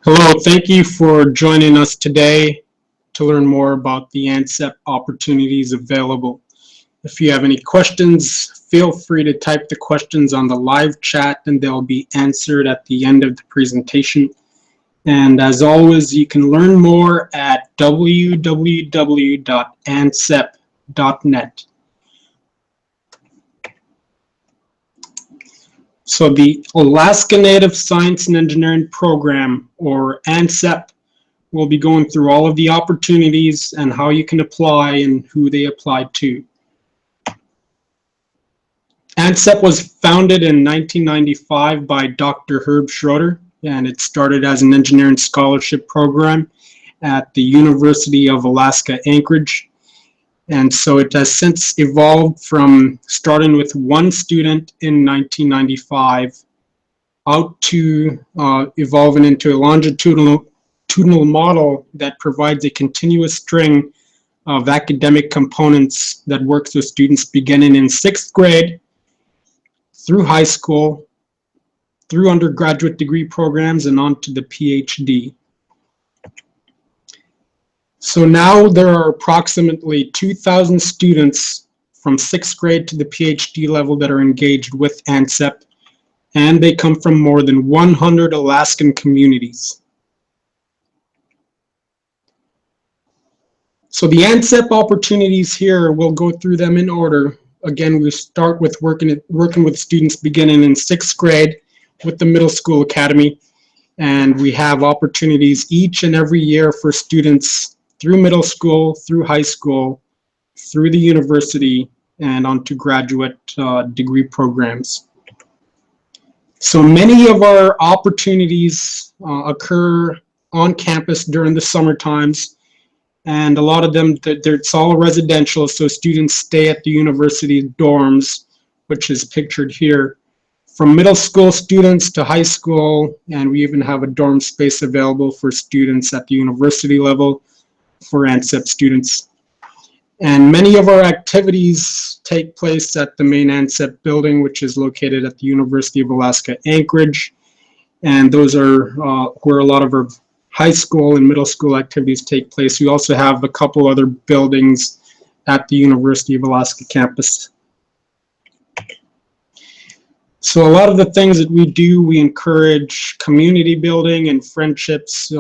Hello, thank you for joining us today to learn more about the ANSEP opportunities available. If you have any questions, feel free to type the questions on the live chat and they'll be answered at the end of the presentation. And as always, you can learn more at www.ansep.net. So the Alaska Native Science and Engineering Program, or ANSEP, will be going through all of the opportunities and how you can apply and who they apply to. ANSEP was founded in 1995 by Dr. Herb Schroeder, and it started as an engineering scholarship program at the University of Alaska Anchorage. And so it has since evolved from starting with one student in 1995 out to evolving into a longitudinal model that provides a continuous string of academic components that works with students beginning in 6th grade through high school, through undergraduate degree programs, and on to the PhD. So now there are approximately 2,000 students from 6th grade to the PhD level that are engaged with ANSEP, and they come from more than 100 Alaskan communities. So the ANSEP opportunities here, we'll go through them in order. Again, we start with working with students beginning in 6th grade with the Middle School Academy, and we have opportunities each and every year for students through middle school, through high school, through the university, and onto graduate degree programs. So many of our opportunities occur on campus during the summer times, and a lot of them, it's all residential, so students stay at the university dorms, which is pictured here. From middle school students to high school, and we even have a dorm space available for students at the university level for ANSEP students. And many of our activities take place at the main ANSEP building, which is located at the University of Alaska Anchorage. And those are where a lot of our high school and middle school activities take place. We also have a couple other buildings at the University of Alaska campus. So a lot of the things that we do, we encourage community building and friendships.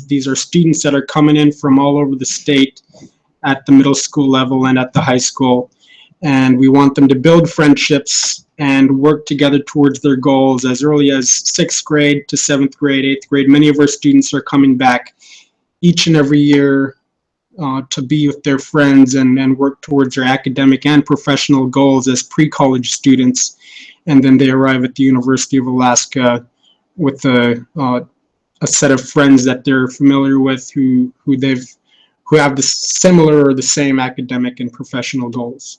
These are students that are coming in from all over the state at the middle school level and at the high school. And we want them to build friendships and work together towards their goals as early as 6th grade to 7th grade, 8th grade. Many of our students are coming back each and every year to be with their friends and work towards their academic and professional goals as pre-college students. And then they arrive at the University of Alaska with a set of friends that they're familiar with who have the similar or the same academic and professional goals.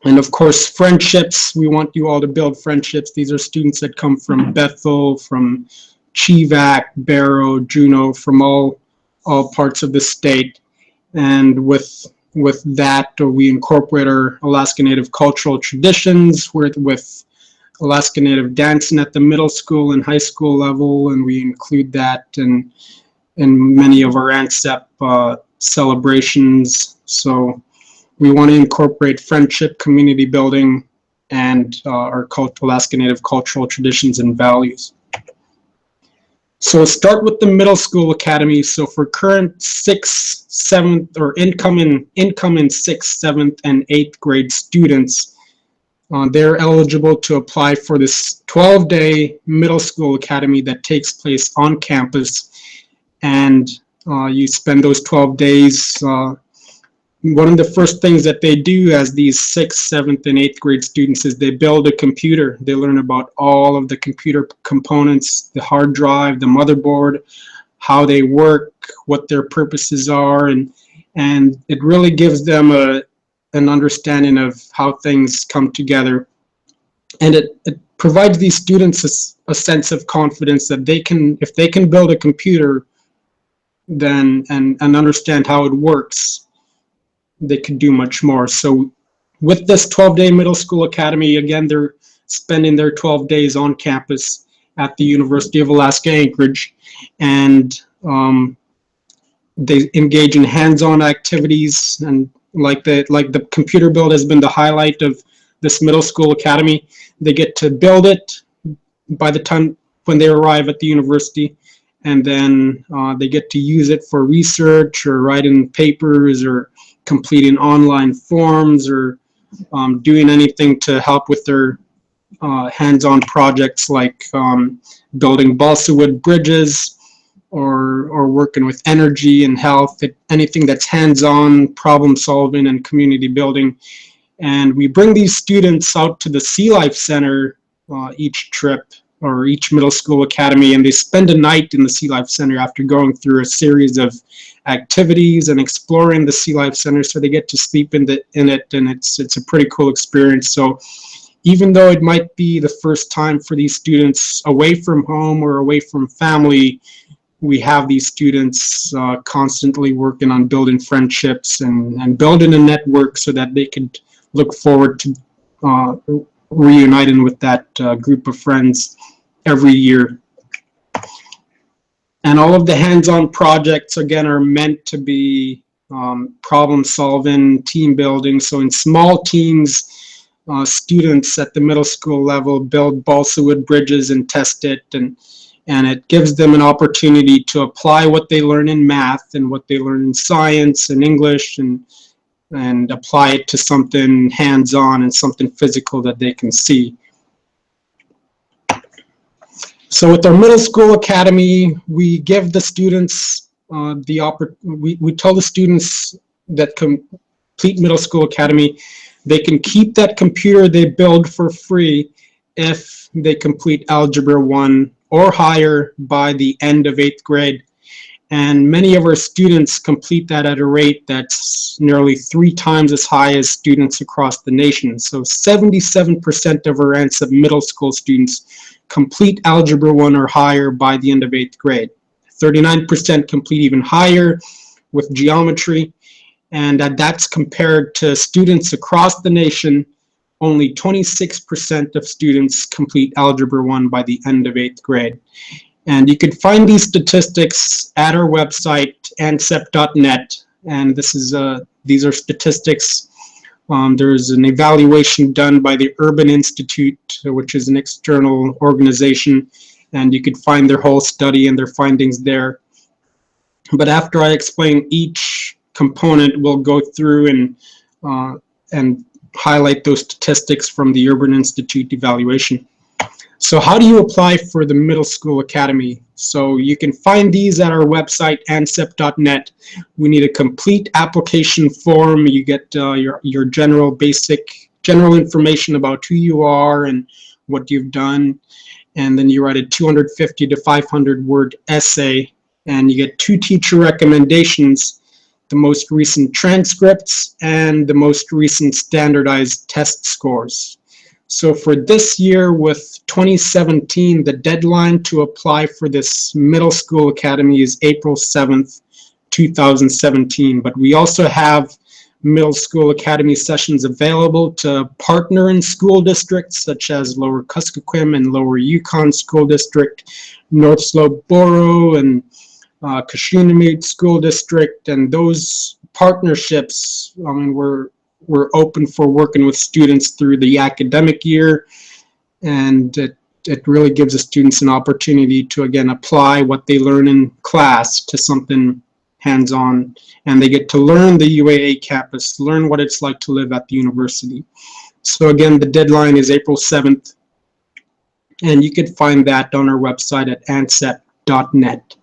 And of course, friendships, we want you all to build friendships. These are students that come from Bethel, from Chivac, Barrow, Juneau, from all parts of the state. And with that, we incorporate our Alaska Native cultural traditions with Alaska Native dancing at the middle school and high school level, and we include that in many of our ANSEP celebrations. So we want to incorporate friendship, community building, and our Alaska Native cultural traditions and values. So we'll start with the Middle School Academy. So for current 6th, 7th, or incoming 6th, 7th, and 8th grade students, they're eligible to apply for this 12-day Middle School Academy that takes place on campus. And you spend those 12 days. One of the first things that they do as these 6th, 7th, and 8th grade students is they build a computer. They learn about all of the computer components, the hard drive, the motherboard, how they work, what their purposes are, and it really gives them an understanding of how things come together. And it provides these students a sense of confidence that if they can build a computer then and understand how it works, they could do much more. So with this 12-day Middle School Academy, again, they're spending their 12 days on campus, at the University of Alaska Anchorage, and they engage in hands-on activities, and like the computer build has been the highlight of this middle school academy. They get to build it by the time when they arrive at the university, and then they get to use it for research or writing papers or completing online forms or doing anything to help with their hands-on projects like building balsa wood bridges or working with energy and health, anything that's hands-on, problem solving, and community building. And we bring these students out to the Sea Life Center each trip, or each middle school academy, and they spend a night in the Sea Life Center after going through a series of activities and exploring the Sea Life Center. So they get to sleep in it, and it's a pretty cool experience. So even though it might be the first time for these students away from home or away from family, we have these students constantly working on building friendships and building a network so that they could look forward to reuniting with that group of friends every year. And all of the hands-on projects, again, are meant to be problem solving, team building. So in small teams, students at the middle school level build balsa wood bridges and test it, and it gives them an opportunity to apply what they learn in math and what they learn in science and English, and apply it to something hands-on and something physical that they can see. So with our middle school academy, we give the students we tell the students that complete middle school academy, they can keep that computer they build for free if they complete Algebra 1 or higher by the end of 8th grade. And many of our students complete that at a rate that's nearly 3 times as high as students across the nation. So 77% of our ANSEP middle school students complete Algebra 1 or higher by the end of 8th grade. 39% complete even higher with geometry, and that's compared to students across the nation. Only 26% of students complete Algebra 1 by the end of 8th grade. And you can find these statistics at our website, ansep.net. And these are statistics. There's an evaluation done by the Urban Institute, which is an external organization, and you could find their whole study and their findings there. But after I explain each component, we'll go through and highlight those statistics from the Urban Institute evaluation. So how do you apply for the middle school academy? So you can find these at our website, ansep.net. We need a complete application form. You get your general information about who you are and what you've done. And then you write a 250 to 500 word essay, and you get 2 teacher recommendations, the most recent transcripts and the most recent standardized test scores. So for this year, with 2017, the deadline to apply for this middle school academy is April 7th, 2017. But we also have middle school academy sessions available to partner in school districts such as Lower Kuskokwim and Lower Yukon School District, North Slope Borough, and Kashunamead School District. And those partnerships, I mean, we're open for working with students through the academic year, and it really gives the students an opportunity to, again, apply what they learn in class to something hands-on, and they get to learn the UAA campus, learn what it's like to live at the university. So again, the deadline is April 7th, and you could find that on our website at ansep.net.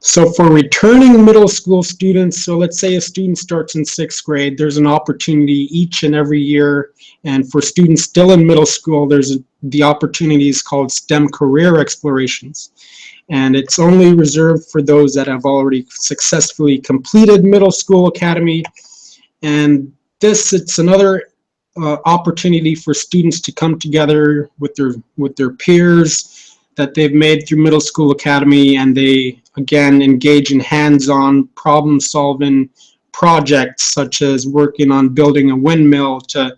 So for returning middle school students, so let's say a student starts in 6th grade, there's an opportunity each and every year. And for students still in middle school, the opportunity is called STEM Career Explorations. And it's only reserved for those that have already successfully completed middle school academy. And it's another opportunity for students to come together with their peers that they've made through middle school academy, and they again engage in hands-on problem solving projects such as working on building a windmill to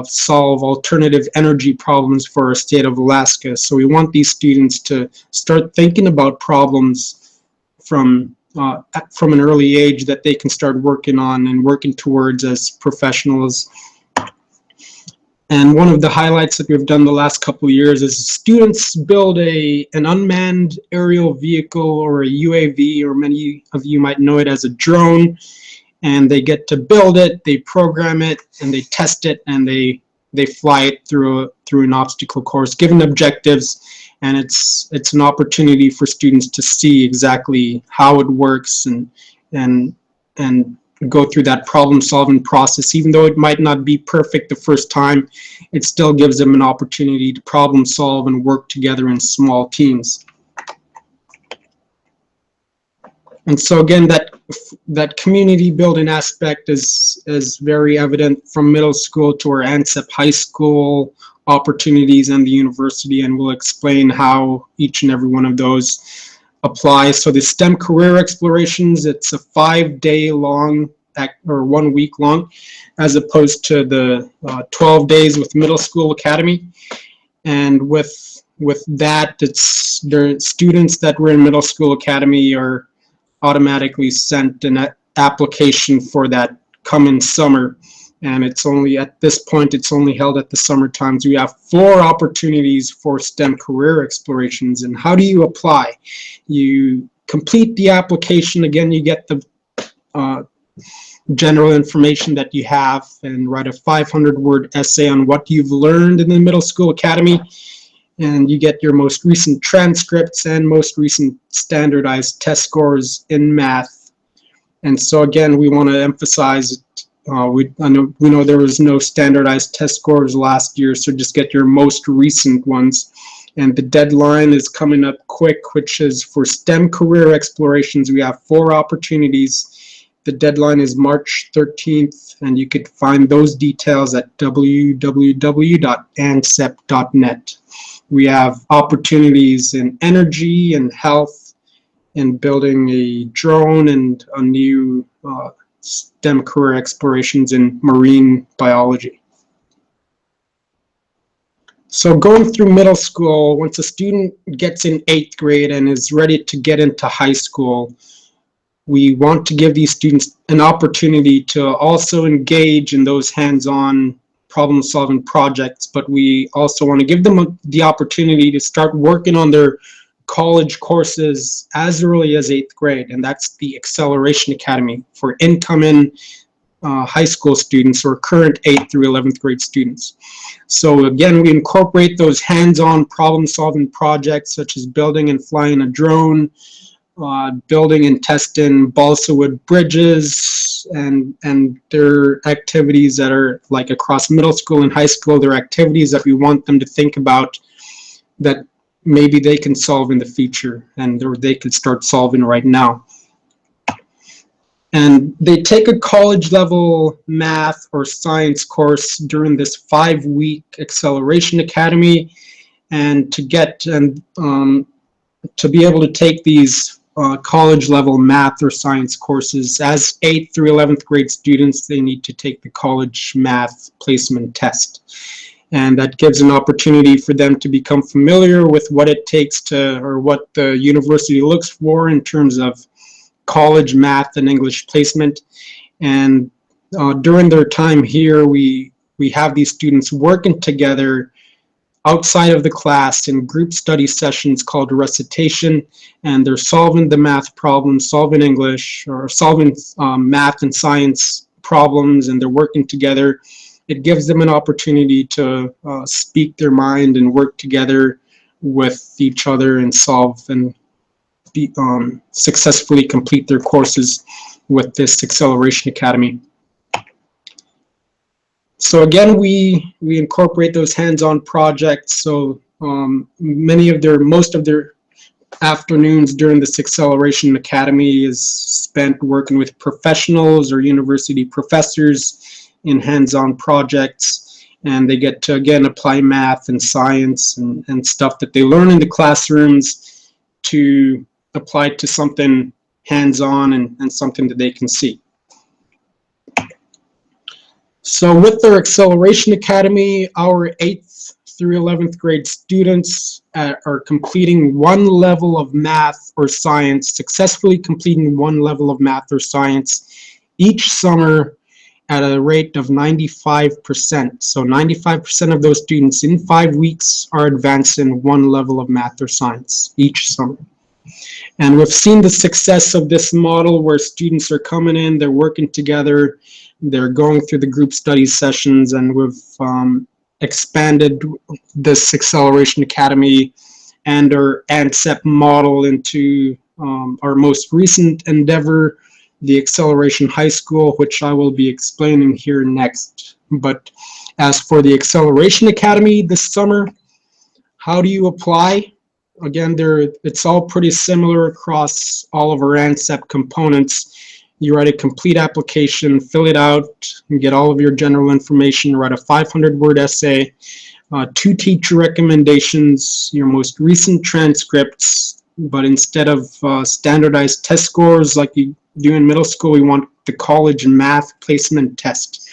solve alternative energy problems for our state of Alaska. So we want these students to start thinking about problems from an early age that they can start working on and working towards as professionals. And one of the highlights that we've done the last couple of years is students build an unmanned aerial vehicle, or a UAV, or many of you might know it as a drone. And they get to build it, they program it, and they test it, and they fly it through an obstacle course, given objectives, and it's an opportunity for students to see exactly how it works and go through that problem-solving process. Even though it might not be perfect the first time, it still gives them an opportunity to problem solve and work together in small teams. And so again, that community building aspect is very evident from middle school to our ANSEP high school opportunities and the university, and we'll explain how each and every one of those applies. So the STEM career explorations, it's a 5-day long or 1 week long, as opposed to the 12 days with middle school academy. And with that, it's the students that were in middle school academy are automatically sent an application for that coming summer, and it's only at this point it's only held at the summer times. We have 4 opportunities for STEM career explorations. And how do you apply? You complete the application. Again, you get the general information that you have and write a 500-word essay on what you've learned in the middle school academy. And you get your most recent transcripts and most recent standardized test scores in math. And so again, we want to emphasize, we know there was no standardized test scores last year, so just get your most recent ones. And the deadline is coming up quick, which is for STEM career explorations. We have 4 opportunities. The deadline is March 13th, and you could find those details at www.ansep.net. We have opportunities in energy and health, in building a drone, and a new STEM career explorations in marine biology. So going through middle school, once a student gets in 8th grade and is ready to get into high school, we want to give these students an opportunity to also engage in those hands-on problem-solving projects, but we also want to give them the opportunity to start working on their college courses as early as 8th grade, and that's the Acceleration Academy for incoming high school students or current 8th through 11th grade students. So again, we incorporate those hands-on problem-solving projects such as building and flying a drone, building and testing balsa wood bridges, and their activities that are like across middle school and high school. They're activities that we want them to think about that maybe they can solve in the future, and or they could start solving right now. And they take a college level math or science course during this 5-week Acceleration Academy, and to get and to be able to take these college level math or science courses as 8th through 11th grade students, they need to take the college math placement test. And that gives an opportunity for them to become familiar with what it takes to, or what the university looks for in terms of college math and English placement. And during their time here, we have these students working together outside of the class in group study sessions called recitation, and they're solving the math problems, solving English, or solving math and science problems, and they're working together. It gives them an opportunity to speak their mind and work together with each other and solve and successfully complete their courses with this Acceleration Academy. So again, we incorporate those hands-on projects. So most of their afternoons during this Acceleration Academy is spent working with professionals or university professors in hands-on projects, and they get to again apply math and science and stuff that they learn in the classrooms to apply to something hands-on and something that they can see. So with our Acceleration Academy, our 8th through 11th grade students are completing one level of math or science, successfully completing one level of math or science each summer at a rate of 95%. So 95% of those students in 5 weeks are advancing one level of math or science each summer. And we've seen the success of this model where students are coming in, they're working together, they're going through the group study sessions, and we've expanded this Acceleration Academy and our ANSEP model into our most recent endeavor, the Acceleration High School, which I will be explaining here next. But as for the Acceleration Academy this summer, how do you apply? Again, it's all pretty similar across all of our ANSEP components. You write a complete application, fill it out, and get all of your general information, write a 500-word essay, 2 teacher recommendations, your most recent transcripts, but instead of standardized test scores like you do in middle school, we want the college math placement test.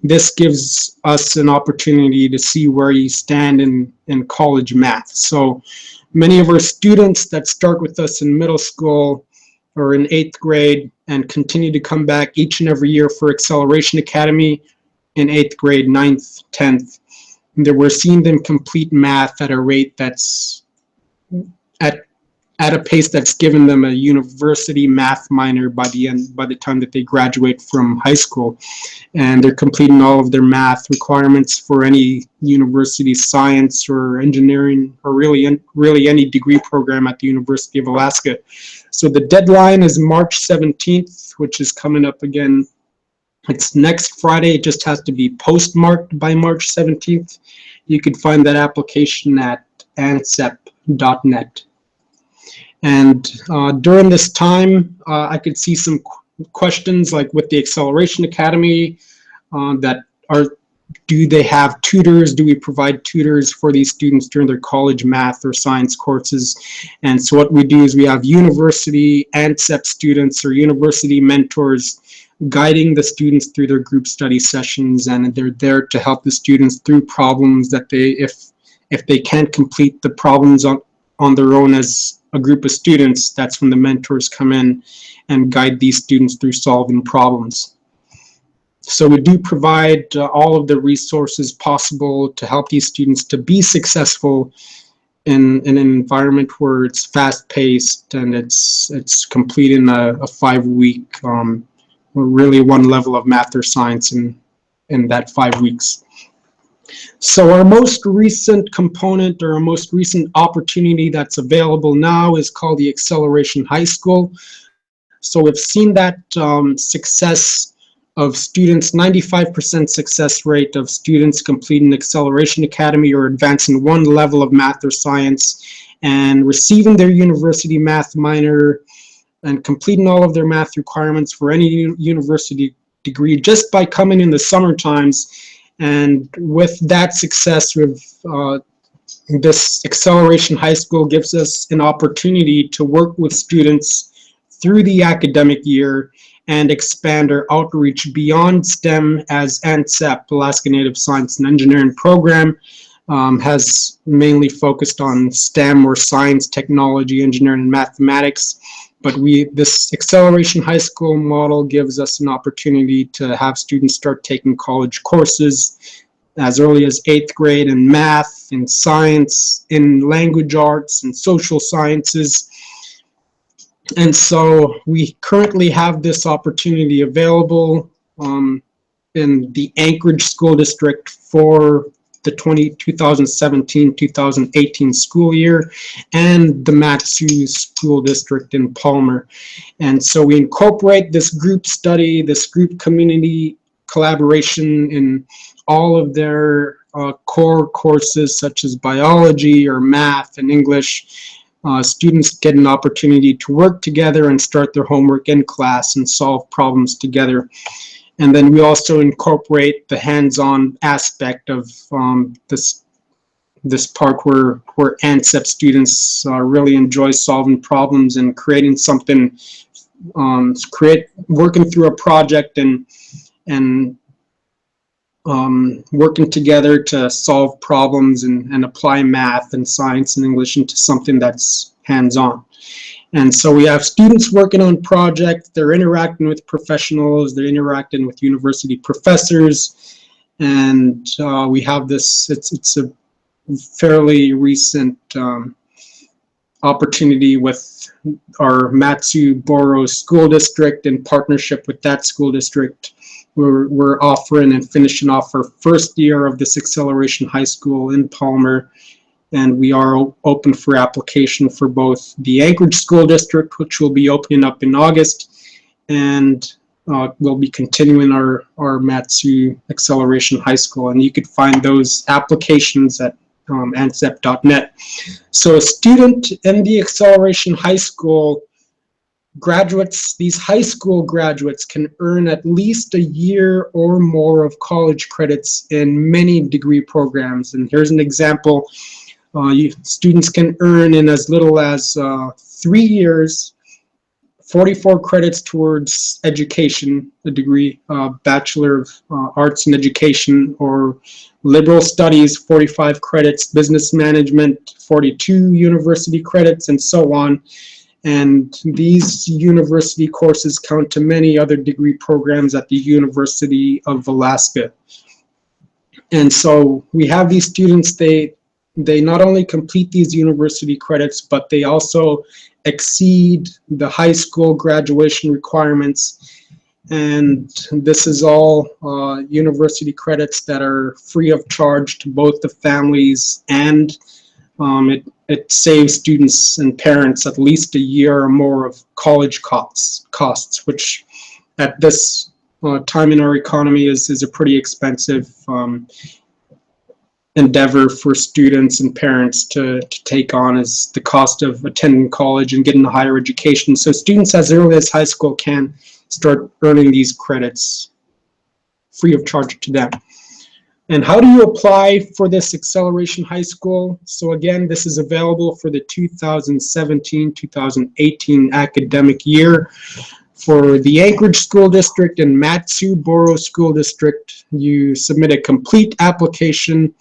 This gives us an opportunity to see where you stand in college math. So many of our students that start with us in middle school or in 8th grade and continue to come back each and every year for Acceleration Academy in 8th grade, 9th, 10th, that we're seeing them complete math at a rate that's at a pace that's given them a university math minor by the time that they graduate from high school. And they're completing all of their math requirements for any university science or engineering or really any degree program at the University of Alaska. So the deadline is March 17th, which is coming up again. It's next Friday. It just has to be postmarked by March 17th. You can find that application at ansep.net. And during this time, I could see some questions like with the Acceleration Academy do they have tutors? Do we provide tutors for these students during their college math or science courses? And so what we do is we have university ANSEP students or university mentors guiding the students through their group study sessions, and they're there to help the students through problems that if they can't complete the problems on their own as a group of students, that's when the mentors come in and guide these students through solving problems. So we do provide all of the resources possible to help these students to be successful in an environment where it's fast-paced and it's completing a 5-week, really one level of math or science in that 5 weeks. So our most recent component or our most recent opportunity that's available now is called the Acceleration High School. So we've seen that success of students, 95% success rate of students completing Acceleration Academy or advancing one level of math or science and receiving their university math minor and completing all of their math requirements for any university degree just by coming in the summer times. And with that success, this Acceleration High School gives us an opportunity to work with students through the academic year and expand our outreach beyond STEM, as ANSEP, Alaska Native Science and Engineering Program, has mainly focused on STEM or science, technology, engineering, and mathematics. But this Acceleration High School model gives us an opportunity to have students start taking college courses as early as 8th grade in math, in science, in language arts, and social sciences. And so we currently have this opportunity available in the Anchorage School District for the 2017-2018 school year, and the Matsu School District in Palmer. And so we incorporate this group study, this group community collaboration in all of their core courses such as biology or math and English. Students get an opportunity to work together and start their homework in class and solve problems together. And then we also incorporate the hands-on aspect of this part where ANSEP students really enjoy solving problems and creating something, working through a project and working together to solve problems and apply math and science and English into something that's hands-on. And so we have students working on projects, they're interacting with professionals, they're interacting with university professors, and we have this, it's a fairly recent opportunity with our Matsuboro School District. In partnership with that school district, we're offering and finishing off our first year of this Acceleration High School in Palmer, and we are open for application for both the Anchorage School District, which will be opening up in August, and we'll be continuing our Matsu Acceleration High School, and you could find those applications at ANSEP.net. So a student in the Acceleration High School graduates, these high school graduates can earn at least a year or more of college credits in many degree programs. And here's an example. Students can earn in as little as 3 years, 44 credits towards education, a degree, Bachelor of Arts in Education, or liberal studies, 45 credits, business management, 42 university credits, and so on. And these university courses count to many other degree programs at the University of Alaska. And so we have these students, they not only complete these university credits, but they also exceed the high school graduation requirements. And this is all university credits that are free of charge to both the families, and it saves students and parents at least a year or more of college costs, which at this time in our economy is a pretty expensive endeavor for students and parents to take on, as the cost of attending college and getting a higher education. So students as early as high school can start earning these credits free of charge to them. And how do you apply for this Acceleration High School? So again, this is available for the 2017-2018 academic year. For the Anchorage School District and Matsuboro School District, you submit a complete application,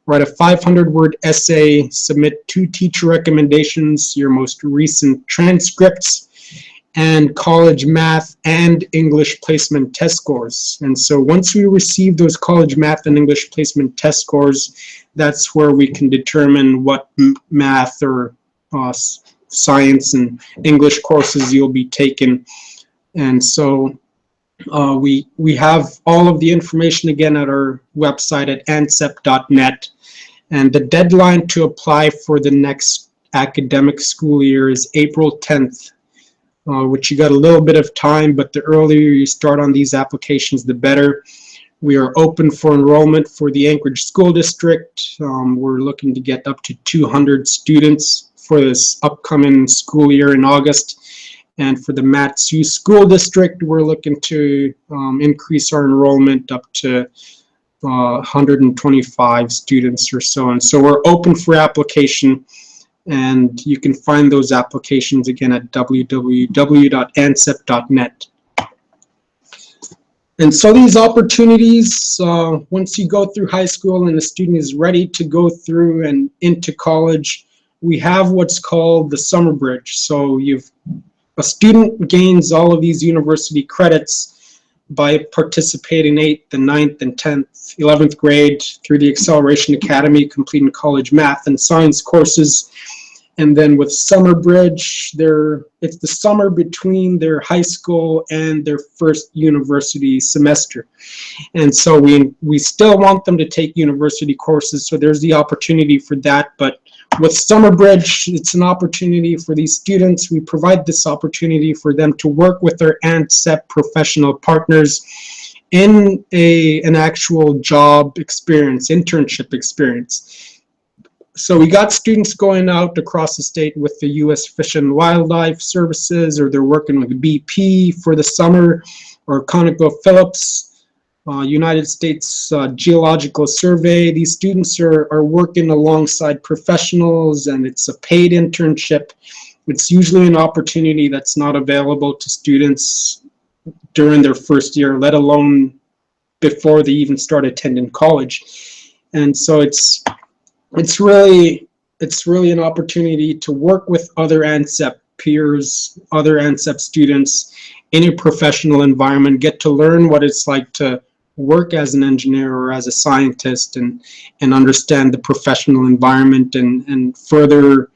write a 500-word essay, submit 2 teacher recommendations, your most recent transcripts, and college math and English placement test scores. And so once we receive those college math and English placement test scores, that's where we can determine what math or science and English courses you'll be taking. And so we have all of the information again at our website at ansep.net. And the deadline to apply for the next academic school year is April 10th. Which you got a little bit of time, but the earlier you start on these applications, the better. We are open for enrollment for the Anchorage School District. We're looking to get up to 200 students for this upcoming school year in August. And for the Matsu School District, we're looking to increase our enrollment up to 125 students or so. And so we're open for application. And you can find those applications again at www.ansep.net. And so these opportunities, once you go through high school and the student is ready to go through and into college, we have what's called the summer bridge. So a student gains all of these university credits by participating 8th and 9th and 10th, 11th grade through the Acceleration Academy, completing college math and science courses. And then with Summer Bridge, it's the summer between their high school and their first university semester. And so we still want them to take university courses, so there's the opportunity for that. But with Summer Bridge, it's an opportunity for these students. We provide this opportunity for them to work with their ANSEP professional partners in an actual job experience, internship experience. So we got students going out across the state with the U.S. Fish and Wildlife Services, or they're working with BP for the summer, or ConocoPhillips, United States Geological Survey. These students are working alongside professionals, and it's a paid internship. It's usually an opportunity that's not available to students during their first year, let alone before they even start attending college. And so it's really an opportunity to work with other ANSEP peers, other ANSEP students in a professional environment, get to learn what it's like to work as an engineer or as a scientist, and understand the professional environment, and further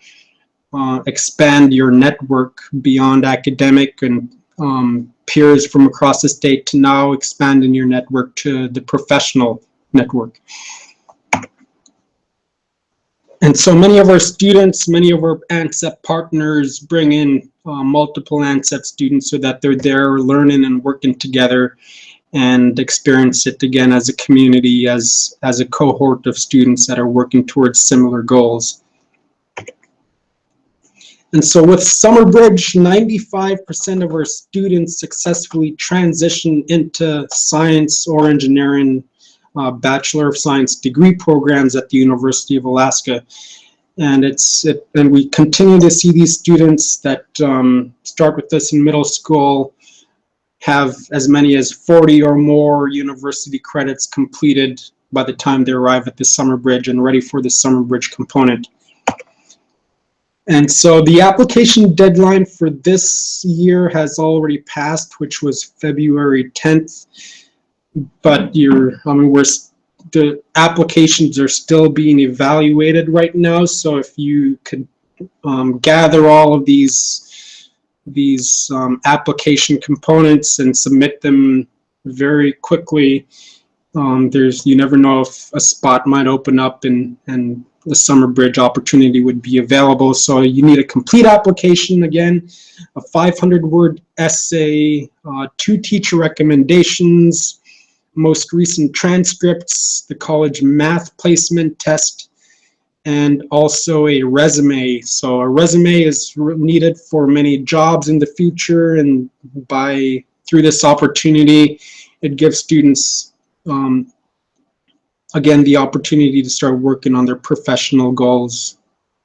expand your network beyond academic and peers from across the state, to now expanding your network to the professional network. And so many of our students, many of our ANSEP partners bring in multiple ANSEP students so that they're there learning and working together and experience it again as a community, as a cohort of students that are working towards similar goals. And so with Summerbridge, 95% of our students successfully transition into science or engineering Bachelor of Science degree programs at the University of Alaska. And and we continue to see these students that start with us in middle school have as many as 40 or more university credits completed by the time they arrive at the Summerbridge and ready for the Summerbridge component. And so the application deadline for this year has already passed, which was February 10th. But the applications are still being evaluated right now. So if you could gather all of these application components and submit them very quickly, you never know if a spot might open up and the Summerbridge opportunity would be available. So you need a complete application, again, a 500-word essay, 2 teacher recommendations, most recent transcripts, the college math placement test, and also a resume. So a resume is needed for many jobs in the future, and through this opportunity, it gives students again the opportunity to start working on their professional goals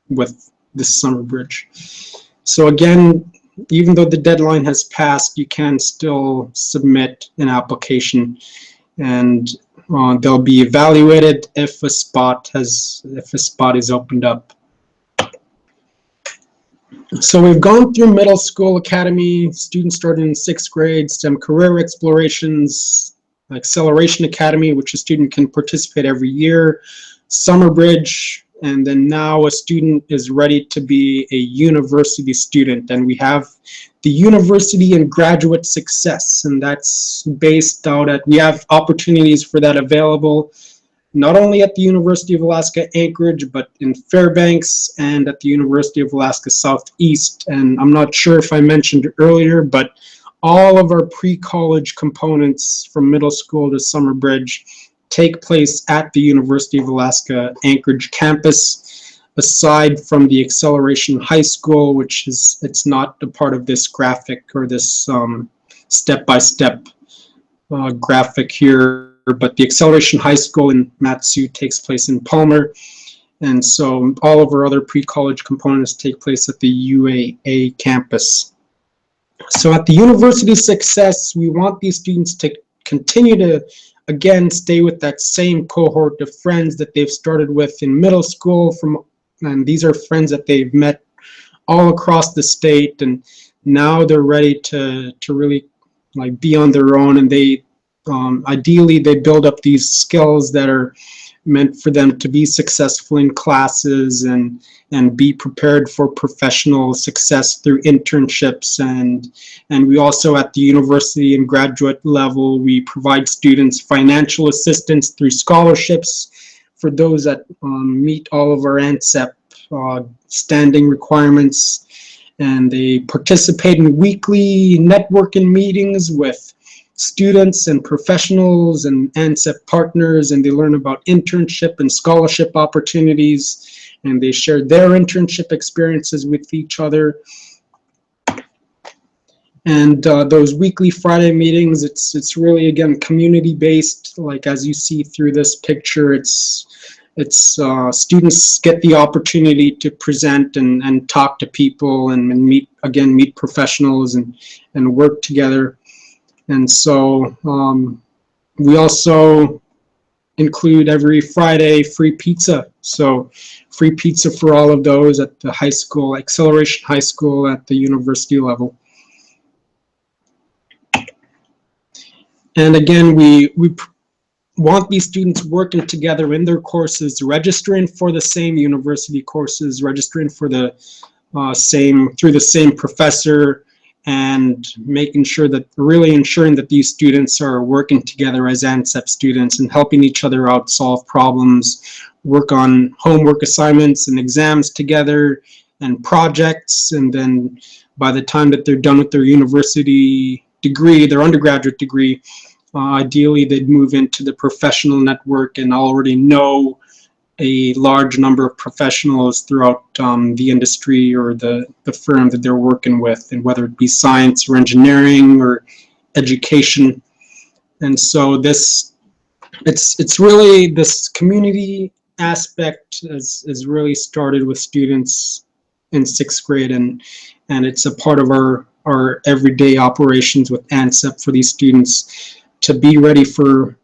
with this Summerbridge. So again, even though the deadline has passed, you can still submit an application, and they'll be evaluated if a spot is opened up. So we've gone through middle school academy, students starting in 6th grade, STEM career explorations, acceleration academy, which a student can participate every year, Summerbridge, and then now a student is ready to be a university student. And we have the university and graduate success, and that's based out at, we have opportunities for that available not only at the University of Alaska Anchorage, but in Fairbanks and at the University of Alaska Southeast. And I'm not sure if I mentioned earlier, but all of our pre-college components from middle school to Summerbridge take place at the University of Alaska Anchorage campus, aside from the Acceleration High School, which it's not a part of this graphic or this step-by-step graphic here, but the Acceleration High School in Matsu takes place in Palmer. And so all of our other pre-college components take place at the UAA campus. So at the University Success, we want these students to continue to, again, stay with that same cohort of friends that they've started with in middle school, and these are friends that they've met all across the state, and now they're ready to really be on their own, and they ideally they build up these skills that are meant for them to be successful in classes and be prepared for professional success through internships. And we also, at the university and graduate level, we provide students financial assistance through scholarships for those that meet all of our ANSEP standing requirements. And they participate in weekly networking meetings with students and professionals and ANSEP partners, and they learn about internship and scholarship opportunities, and they share their internship experiences with each other. And those weekly Friday meetings, it's really, again, community based. Like as you see through this picture, it's students get the opportunity to present and talk to people and meet professionals and work together. And so We also include every Friday free pizza. So free pizza for all of those at the high school, Acceleration High School at the university level. And again, we want these students working together in their courses, registering for the same university courses, registering for the through the same professor, and making sure that, really ensuring that these students are working together as ANSEP students and helping each other out, solve problems, work on homework assignments and exams together and projects. And then by the time that they're done with their university degree, their undergraduate degree, ideally they'd move into the professional network and already know a large number of professionals throughout the industry or the firm that they're working with, and whether it be science or engineering or education. And so it's really, this community aspect is really started with students in 6th grade, and it's a part of our everyday operations with ANSEP for these students to be ready for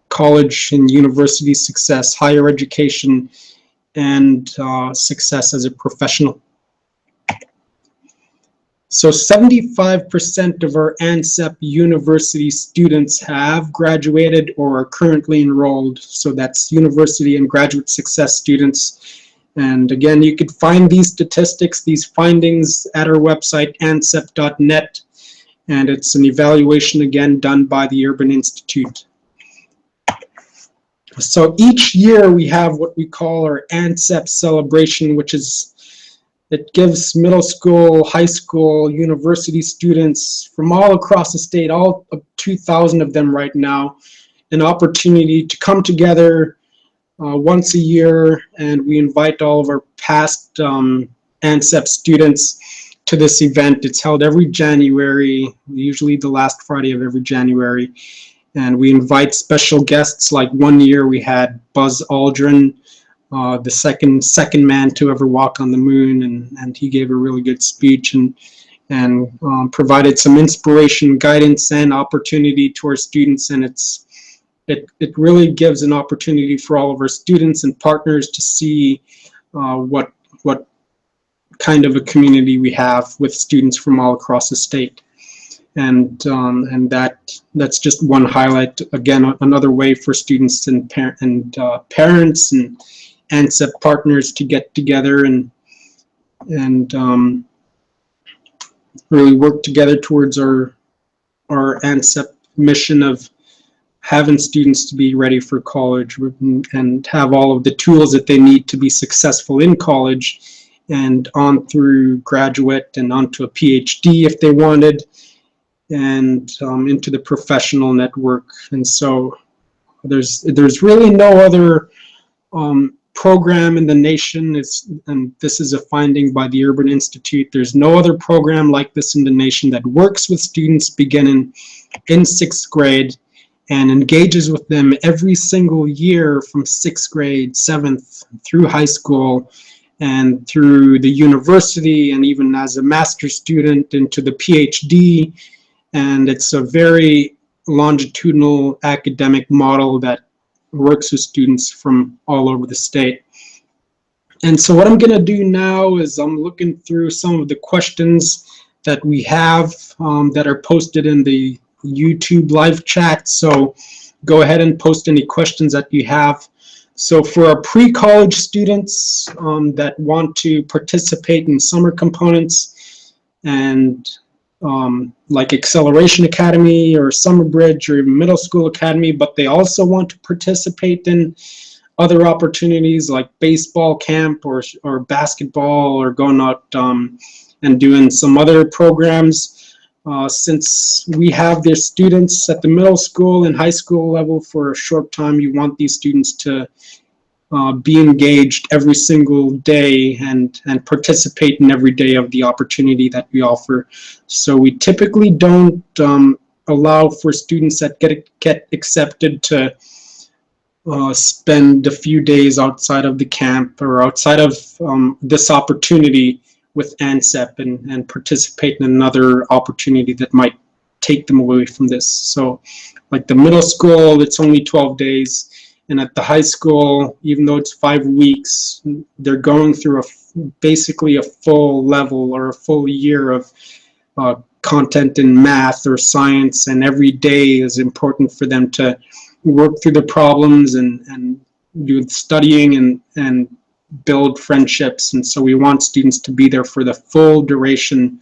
college and university success, higher education, and success as a professional. So 75% of our ANSEP university students have graduated or are currently enrolled. So that's university and graduate success students. And again, you could find these statistics, these findings at our website, ansep.net. And it's an evaluation, again, done by the Urban Institute. So each year we have what we call our ANSEP celebration, which is, it gives middle school, high school, university students from all across the state, all 2,000 of them right now, an opportunity to come together once a year, and we invite all of our past ANSEP students to this event. It's held every January, usually the last Friday of every January. And we invite special guests. Like one year we had Buzz Aldrin, the second man to ever walk on the moon, and he gave a really good speech and provided some inspiration, guidance, and opportunity to our students. And it really gives an opportunity for all of our students and partners to see what kind of a community we have with students from all across the state. And that's just one highlight. Again, another way for students and parents and ANSEP partners to get together and really work together towards our ANSEP mission of having students to be ready for college and have all of the tools that they need to be successful in college and on through graduate and onto a PhD if they wanted, and into the professional network. And so there's really no other program in the nation, and this is a finding by the Urban Institute, there's no other program like this in the nation that works with students beginning in 6th grade and engages with them every single year from 6th grade, 7th, through high school, and through the university, and even as a master's student into the PhD. And it's a very longitudinal academic model that works with students from all over the state. And so what I'm going to do now is I'm looking through some of the questions that we have that are posted in the YouTube live chat. So go ahead and post any questions that you have. So for our pre-college students that want to participate in summer components and like Acceleration Academy or Summer Bridge or even Middle School Academy, but they also want to participate in other opportunities like baseball camp or basketball, or going out and doing some other programs. Since we have their students at the middle school and high school level for a short time, you want these students to be engaged every single day and participate in every day of the opportunity that we offer. So we typically don't allow for students that get accepted to spend a few days outside of the camp or outside of this opportunity with ANSEP and participate in another opportunity that might take them away from this. So like the middle school, it's only 12 days. And at the high school, even though it's 5 weeks, they're going through basically a full level or a full year of content in math or science, and every day is important for them to work through the problems and do studying and build friendships. And so we want students to be there for the full duration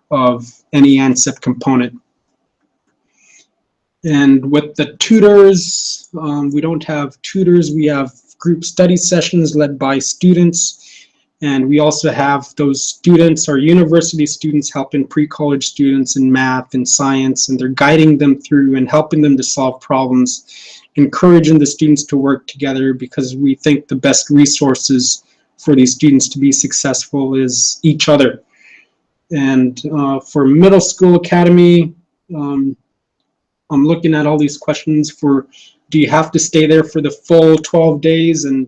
of any ANSEP component. And with the tutors, we don't have tutors, we have group study sessions led by students. And we also have those students, our university students, helping pre-college students in math and science, and they're guiding them through and helping them to solve problems, encouraging the students to work together, because we think the best resources for these students to be successful is each other. And for middle school academy, I'm looking at all these questions for, do you have to stay there for the full 12 days? And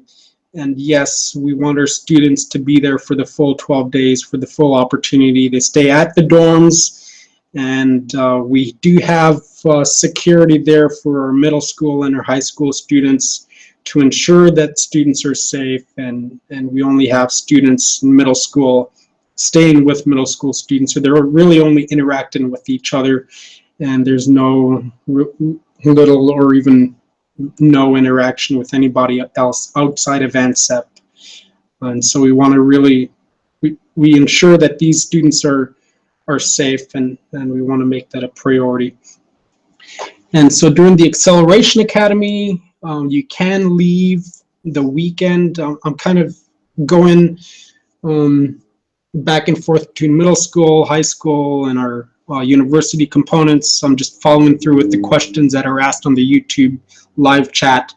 yes, we want our students to be there for the full 12 days, for the full opportunity. They stay at the dorms, and we do have security there for our middle school and our high school students to ensure that students are safe, and we only have students in middle school staying with middle school students, so they're really only interacting with each other, and there's no little or even no interaction with anybody else outside of ANSEP. And so we want to really, we ensure that these students are safe, and we want to make that a priority. And so during the Acceleration Academy, you can leave the weekend. I'm kind of going back and forth between middle school, high school, and our university components. I'm just following through with the questions that are asked on the YouTube live chat.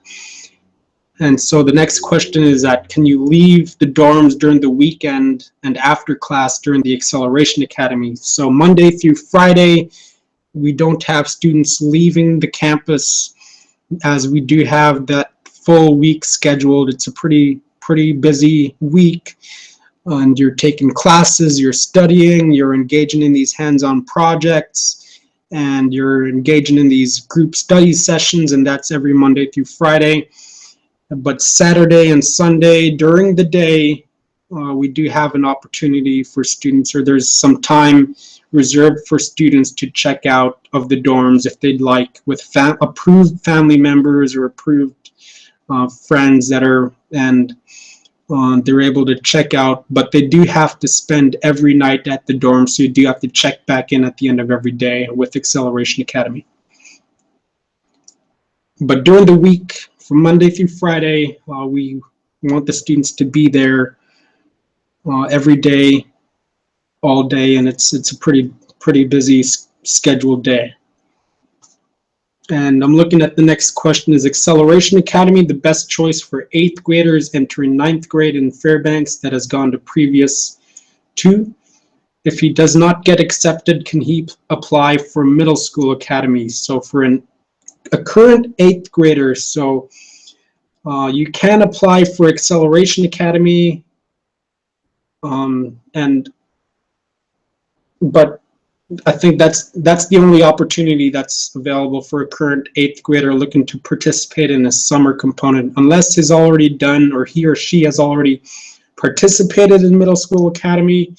And so the next question is that, can you leave the dorms during the weekend and after class during the Acceleration Academy? So Monday through Friday, we don't have students leaving the campus, as we do have that full week scheduled. It's a pretty busy week, and you're taking classes, you're studying, you're engaging in these hands-on projects, and you're engaging in these group study sessions, and that's every Monday through Friday. But Saturday and Sunday during the day, we do have an opportunity for students, or there's some time reserved for students to check out of the dorms if they'd like, with approved family members or approved friends that are, and they're able to check out, but they do have to spend every night at the dorm, so you do have to check back in at the end of every day with Acceleration Academy. But during the week, from Monday through Friday, we want the students to be there every day, all day, and it's a pretty busy scheduled day. And I'm looking at the next question. Is Acceleration Academy the best choice for 8th graders entering 9th grade in Fairbanks that has gone to previous 2? If he does not get accepted, can he apply for middle school academy? So for a current 8th grader, so you can apply for Acceleration Academy, but I think that's the only opportunity that's available for a current 8th grader looking to participate in a summer component. Unless he's already done, or he or she has already participated in middle school academy,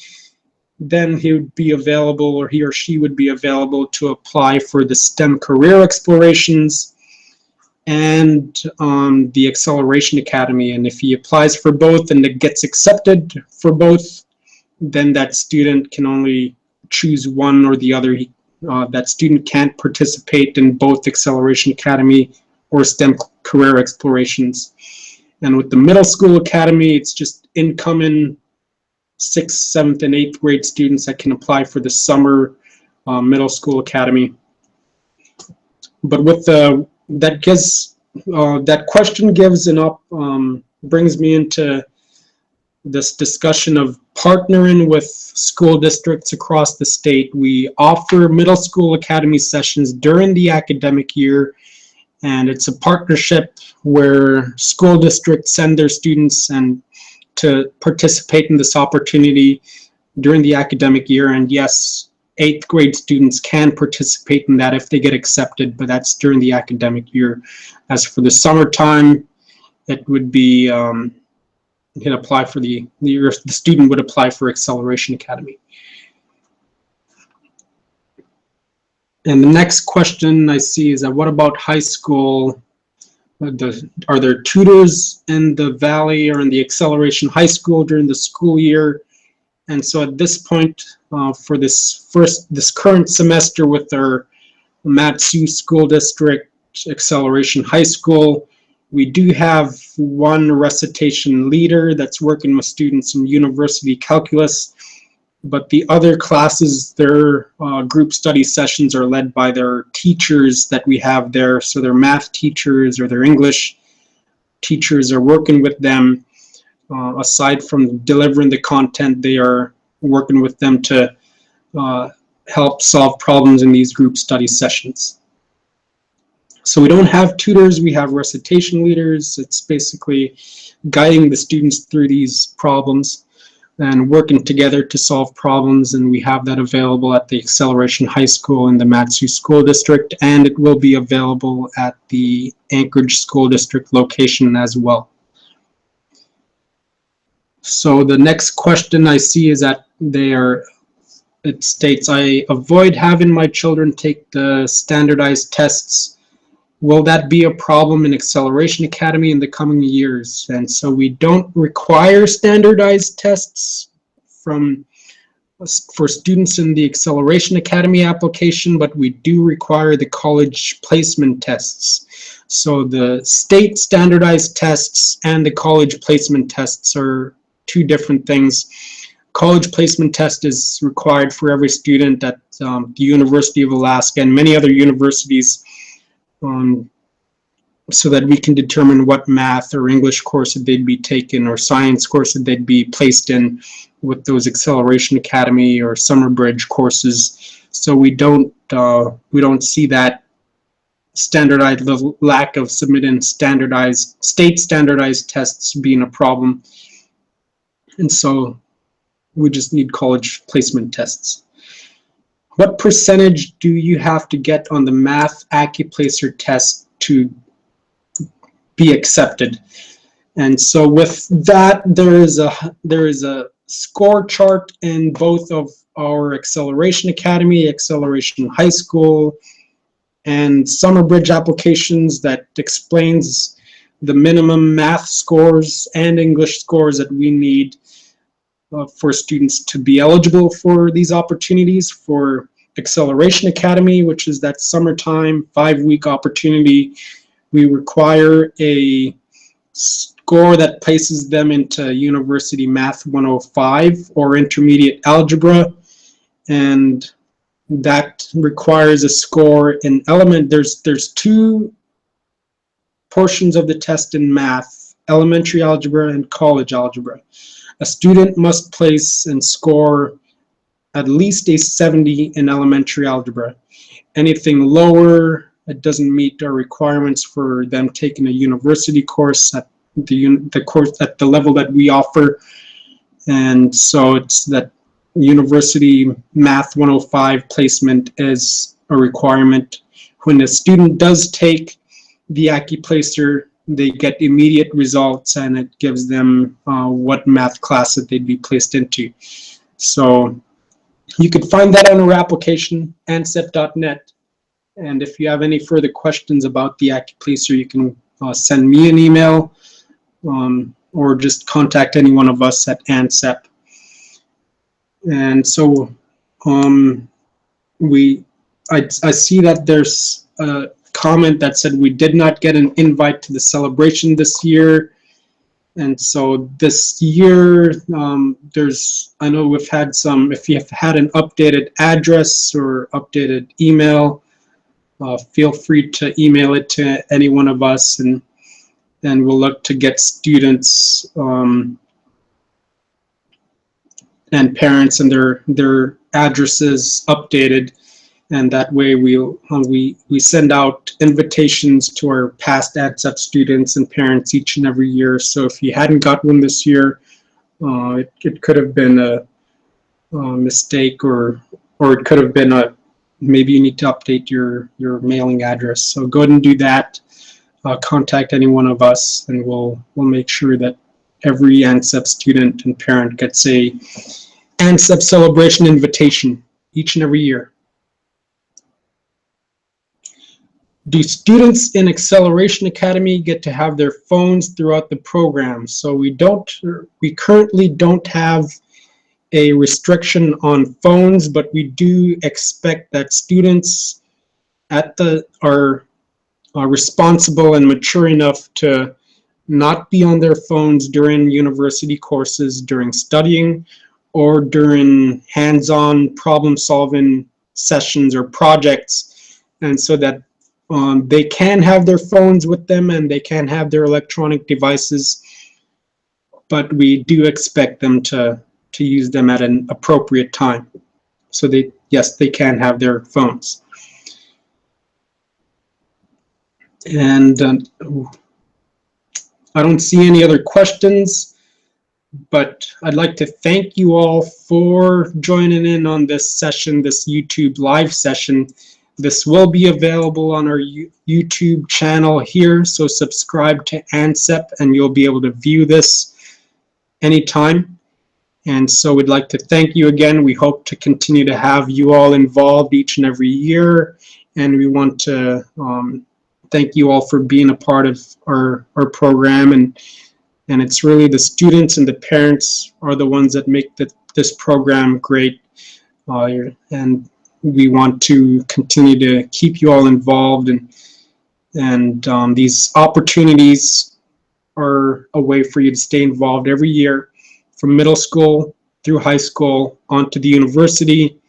then he would be available, or he or she would be available to apply for the STEM career explorations and the Acceleration Academy. And if he applies for both and it gets accepted for both, then that student can only choose one or the other. That student can't participate in both Acceleration Academy or STEM career explorations. And with the middle school academy, it's just incoming 6th, 7th, and 8th grade students that can apply for the summer middle school academy. But with that question gives brings me into this discussion of partnering with school districts across the state. We offer middle school academy sessions during the academic year, and it's a partnership where school districts send their students and to participate in this opportunity during the academic year. And yes, 8th grade students can participate in that if they get accepted, but that's during the academic year. As for the summertime, it would be, you can apply for the student would apply for Acceleration Academy. And the next question I see is that what about high school? Are there tutors in the Valley or in the Acceleration High School during the school year? And so at this point, for this current semester with our Mat-Su School District Acceleration High School, we do have one recitation leader that's working with students in university calculus, but the other classes, their group study sessions are led by their teachers that we have there. So their math teachers or their English teachers are working with them. Aside from delivering the content, they are working with them to help solve problems in these group study sessions. So we don't have tutors, we have recitation leaders. It's basically guiding the students through these problems and working together to solve problems, and we have that available at the Acceleration High School in the Mat-Su School District, and it will be available at the Anchorage School District location as well. So the next question I see is that it states, I avoid having my children take the standardized tests. Will that be a problem in Acceleration Academy in the coming years? And so we don't require standardized tests for students in the Acceleration Academy application, but we do require the college placement tests. So the state standardized tests and the college placement tests are two different things. College placement test is required for every student at the University of Alaska and many other universities, so that we can determine what math or English course that they'd be taking or science course that they'd be placed in with those Acceleration Academy or Summer Bridge courses. So we don't see that standardized, the lack of submitting state standardized tests being a problem. And so we just need college placement tests. What percentage do you have to get on the math AccuPlacer test to be accepted? And so with that, there is a score chart in both of our Acceleration Academy, Acceleration High School, and Summer Bridge applications that explains the minimum math scores and English scores that we need for students to be eligible for these opportunities. For Acceleration Academy, which is that summertime 5-week opportunity, we require a score that places them into University Math 105 or Intermediate Algebra, and that requires a score in there's two portions of the test in math: elementary algebra and college algebra. A student must place and score at least a 70 in elementary algebra. Anything lower, it doesn't meet our requirements for them taking a university course at the level that we offer. And so it's that University Math 105 placement is a requirement. When a student does take the AccuPlacer, they get immediate results, and it gives them what math class that they'd be placed into. So you can find that on our application, ansep.net. And if you have any further questions about the AccuPlacer, you can send me an email or just contact any one of us at ANSEP. And so I see that there's a comment that said we did not get an invite to the celebration this year. And so this year, I know we've had some, if you have had an updated address or updated email, feel free to email it to any one of us, and we'll look to get students and parents and their addresses updated. And that way we send out invitations to our past ANSEP students and parents each and every year. So if you hadn't got one this year, it could have been a mistake, or or it could have been maybe you need to update your mailing address. So go ahead and do that. Contact any one of us, and we'll make sure that every ANSEP student and parent gets a ANSEP celebration invitation each and every year. Do students in Acceleration Academy get to have their phones throughout the program? So we currently don't have a restriction on phones, but we do expect that students are responsible and mature enough to not be on their phones during university courses, during studying, or during hands-on problem-solving sessions or projects, and so that they can have their phones with them and they can have their electronic devices, but we do expect them to use them at an appropriate time. So yes, they can have their phones. And I don't see any other questions, but I'd like to thank you all for joining in on this session, this YouTube live session. This will be available on our YouTube channel here, so subscribe to ANSEP and you'll be able to view this anytime. And so we'd like to thank you again. We hope to continue to have you all involved each and every year, and we want to thank you all for being a part of our program, and it's really the students and the parents are the ones that make this program great, and we want to continue to keep you all involved, and these opportunities are a way for you to stay involved every year, from middle school through high school, onto the university,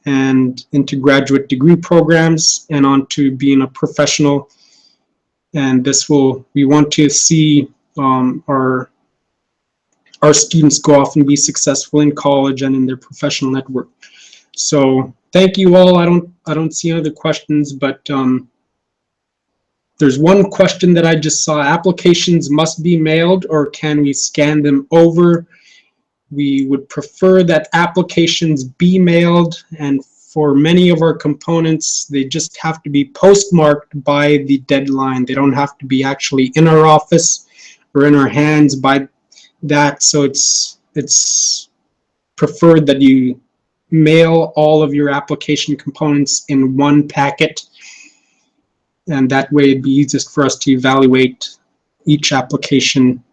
and into graduate degree programs, and onto being a professional. And we want to see our students go off and be successful in college and in their professional network. So thank you all. I don't see any other questions, but there's one question that I just saw. Applications must be mailed, or can we scan them over? We would prefer that applications be mailed, and for many of our components, they just have to be postmarked by the deadline. They don't have to be actually in our office or in our hands by that. So it's preferred that you mail all of your application components in one packet, and that way it'd be easiest for us to evaluate each application.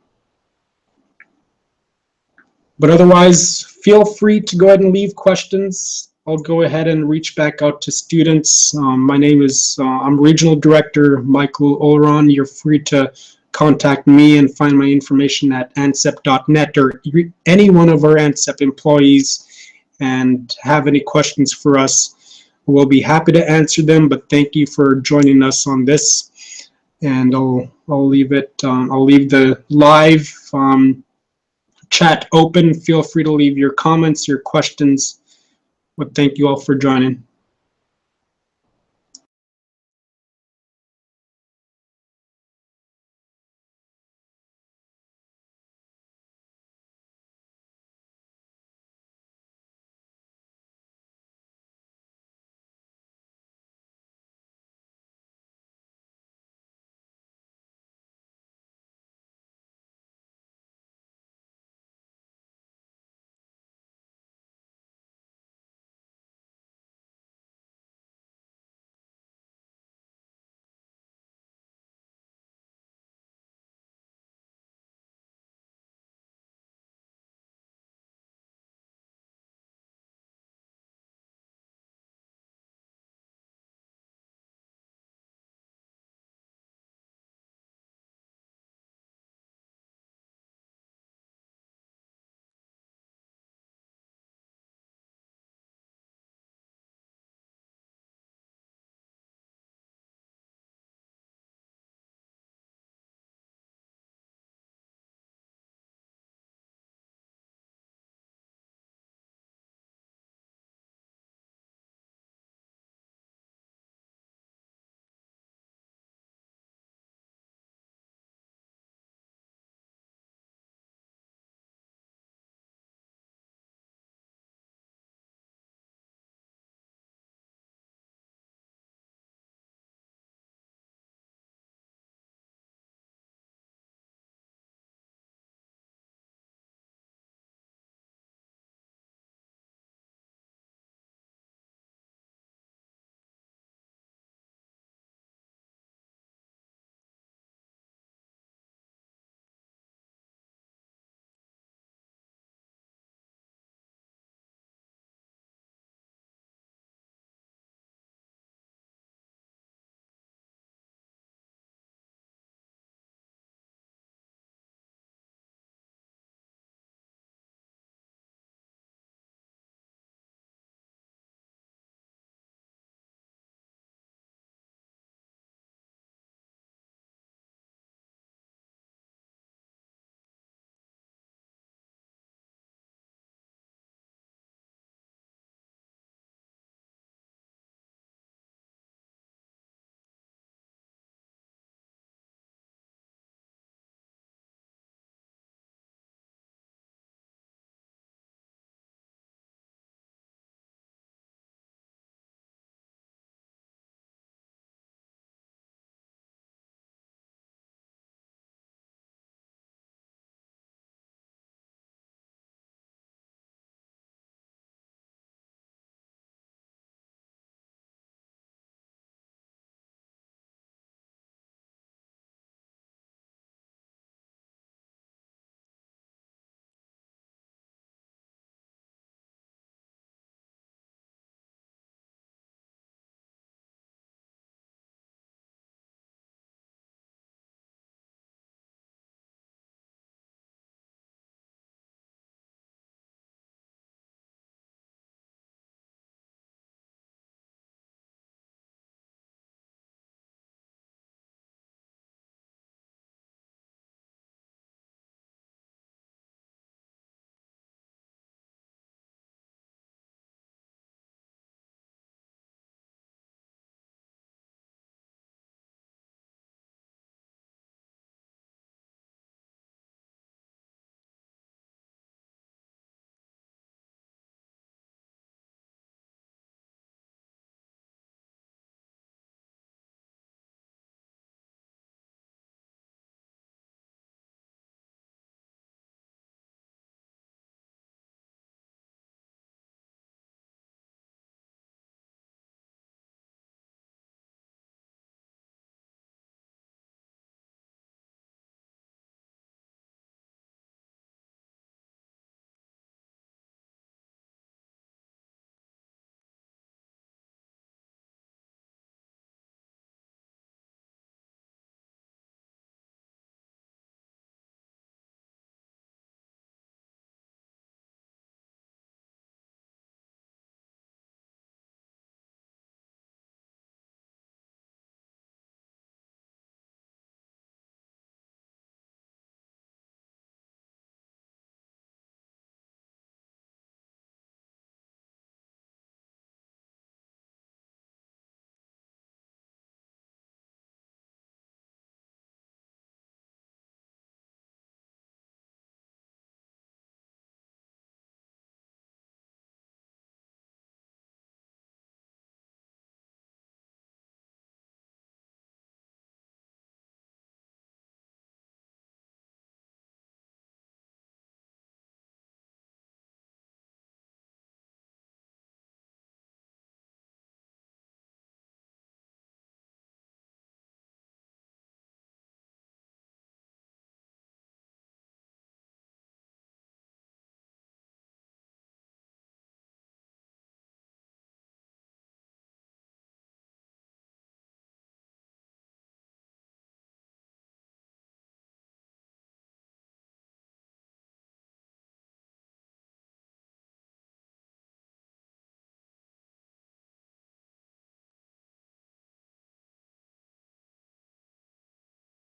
But otherwise, feel free to go ahead and leave questions. I'll go ahead and reach back out to students. My name is, I'm Regional Director Michael Oleron. You're free to contact me and find my information at ansep.net or any one of our ANSEP employees, and have any questions for us. We'll be happy to answer them, but thank you for joining us on this. And I'll leave it, I'll leave the live chat open. Feel free to leave your comments, your questions, but thank you all for joining.